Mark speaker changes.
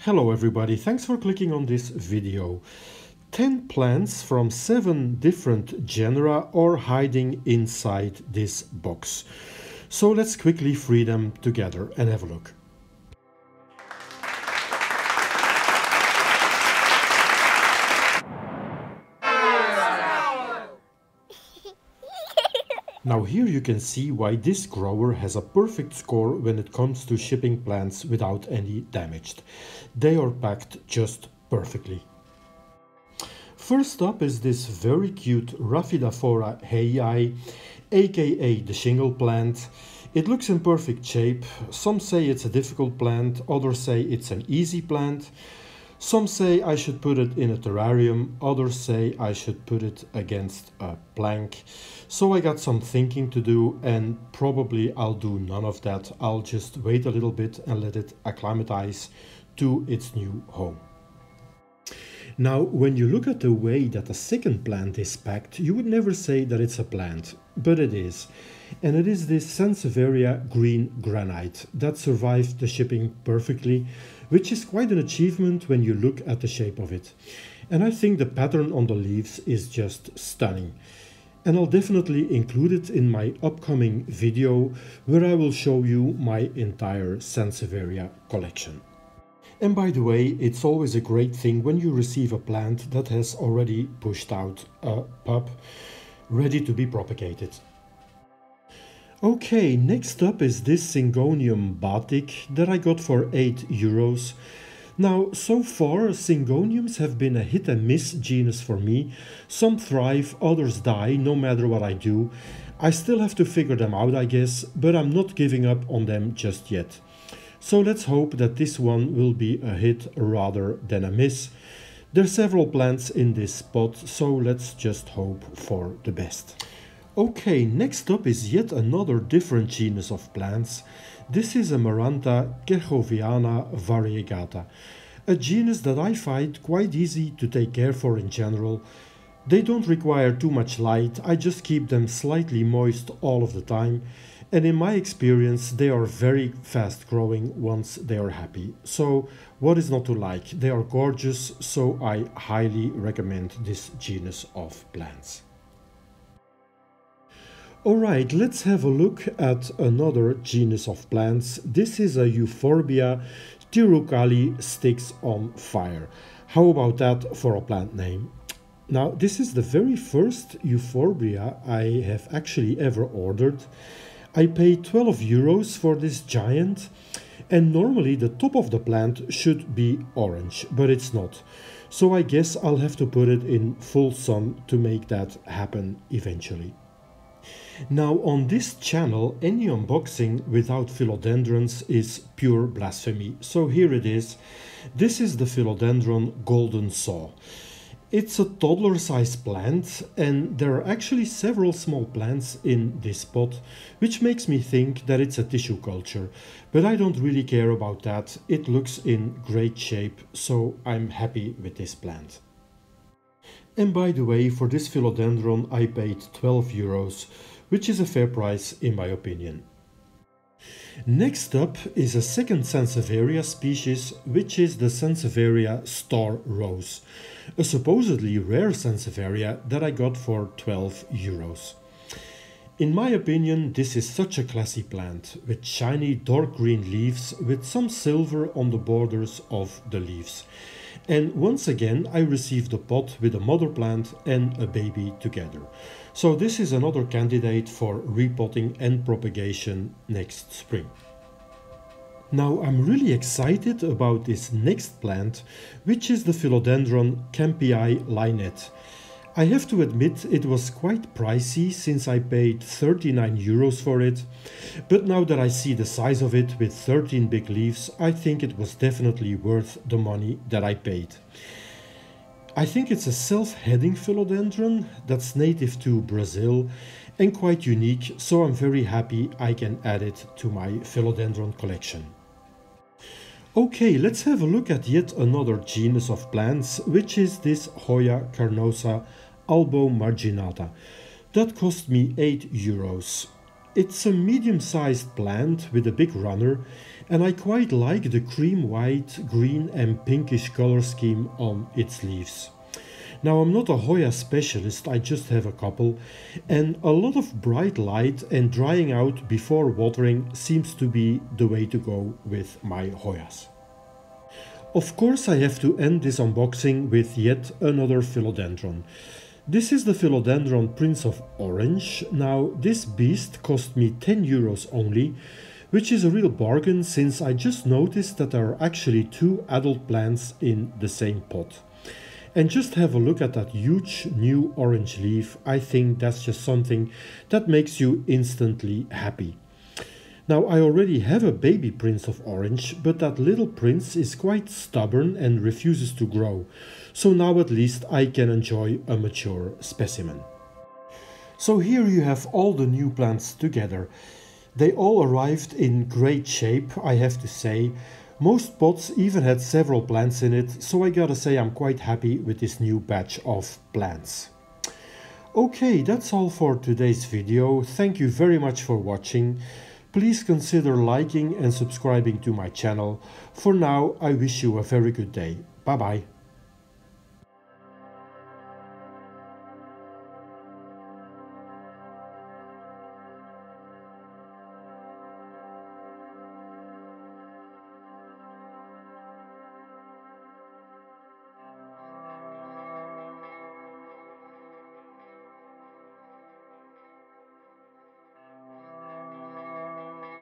Speaker 1: Hello everybody, thanks for clicking on this video. 10 plants from 7 different genera are hiding inside this box. So let's quickly free them together and have a look. Now here you can see why this grower has a perfect score when it comes to shipping plants without any damage. They are packed just perfectly. First up is this very cute rhaphidophora Hoya, aka the shingle plant. It looks in perfect shape. Some say it's a difficult plant, others say it's an easy plant. Some say I should put it in a terrarium, others say I should put it against a plank. So I got some thinking to do, and probably I'll do none of that. I'll just wait a little bit and let it acclimatize to its new home. Now, when you look at the way that the second plant is packed, you would never say that it's a plant, but it is. And it is this sanseveria green granite that survived the shipping perfectly, which is quite an achievement when you look at the shape of it. And I think the pattern on the leaves is just stunning. And I'll definitely include it in my upcoming video where I will show you my entire sanseveria collection. And by the way, it's always a great thing when you receive a plant that has already pushed out a pup, ready to be propagated. Okay, next up is this syngonium batik that I got for 8 euros. Now, so far, syngoniums have been a hit and miss genus for me. Some thrive, others die, no matter what I do. I still have to figure them out, I guess, but I'm not giving up on them just yet. So let's hope that this one will be a hit rather than a miss. There are several plants in this pot, so let's just hope for the best. Okay, next up is yet another different genus of plants. This is a maranta variegata, a genus that I find quite easy to take care for in general. They don't require too much light, I just keep them slightly moist all of the time. And in my experience, they are very fast growing once they are happy. So what is not to like? They are gorgeous, so I highly recommend this genus of plants. Alright, let's have a look at another genus of plants. This is a euphorbia tirukali sticks on fire. How about that for a plant name? Now, this is the very first euphorbia I have actually ever ordered. I paid 12 euros for this giant, and normally the top of the plant should be orange, but it's not. So I guess I'll have to put it in full sun to make that happen eventually. Now, on this channel, any unboxing without philodendrons is pure blasphemy. So here it is. This is the philodendron golden saw. It's a toddler-sized plant, and there are actually several small plants in this pot, which makes me think that it's a tissue culture. But I don't really care about that. It looks in great shape, so I'm happy with this plant. And by the way, for this philodendron I paid 12 euros, which is a fair price in my opinion. Next up is a second sanseveria species, which is the Sanseveria star rose, a supposedly rare sanseveria that I got for 12 euros. In my opinion, this is such a classy plant, with shiny dark green leaves with some silver on the borders of the leaves. And once again I received a pot with a mother plant and a baby together. So this is another candidate for repotting and propagation next spring. Now I'm really excited about this next plant, which is the philodendron Campii Linnet. I have to admit it was quite pricey since I paid 39 euros for it, but now that I see the size of it with 13 big leaves, I think it was definitely worth the money that I paid. I think it's a self-heading philodendron that's native to Brazil and quite unique, so I'm very happy I can add it to my philodendron collection. Okay, let's have a look at yet another genus of plants, which is this Hoya carnosa albo marginata. That cost me 8 euros. It's a medium-sized plant with a big runner, and I quite like the cream white, green and pinkish color scheme on its leaves. Now I'm not a Hoya specialist, I just have a couple, and a lot of bright light and drying out before watering seems to be the way to go with my Hoyas. Of course I have to end this unboxing with yet another philodendron. This is the philodendron Prince of Orange. Now this beast cost me 10 euros only, which is a real bargain since I just noticed that there are actually 2 adult plants in the same pot. And just have a look at that huge new orange leaf. I think that's just something that makes you instantly happy. Now I already have a baby Prince of Orange, but that little prince is quite stubborn and refuses to grow. So now at least I can enjoy a mature specimen. So here you have all the new plants together. They all arrived in great shape, I have to say. Most pots even had several plants in it, so I gotta say I'm quite happy with this new batch of plants. Okay, that's all for today's video. Thank you very much for watching. Please consider liking and subscribing to my channel. For now, I wish you a very good day. Bye bye.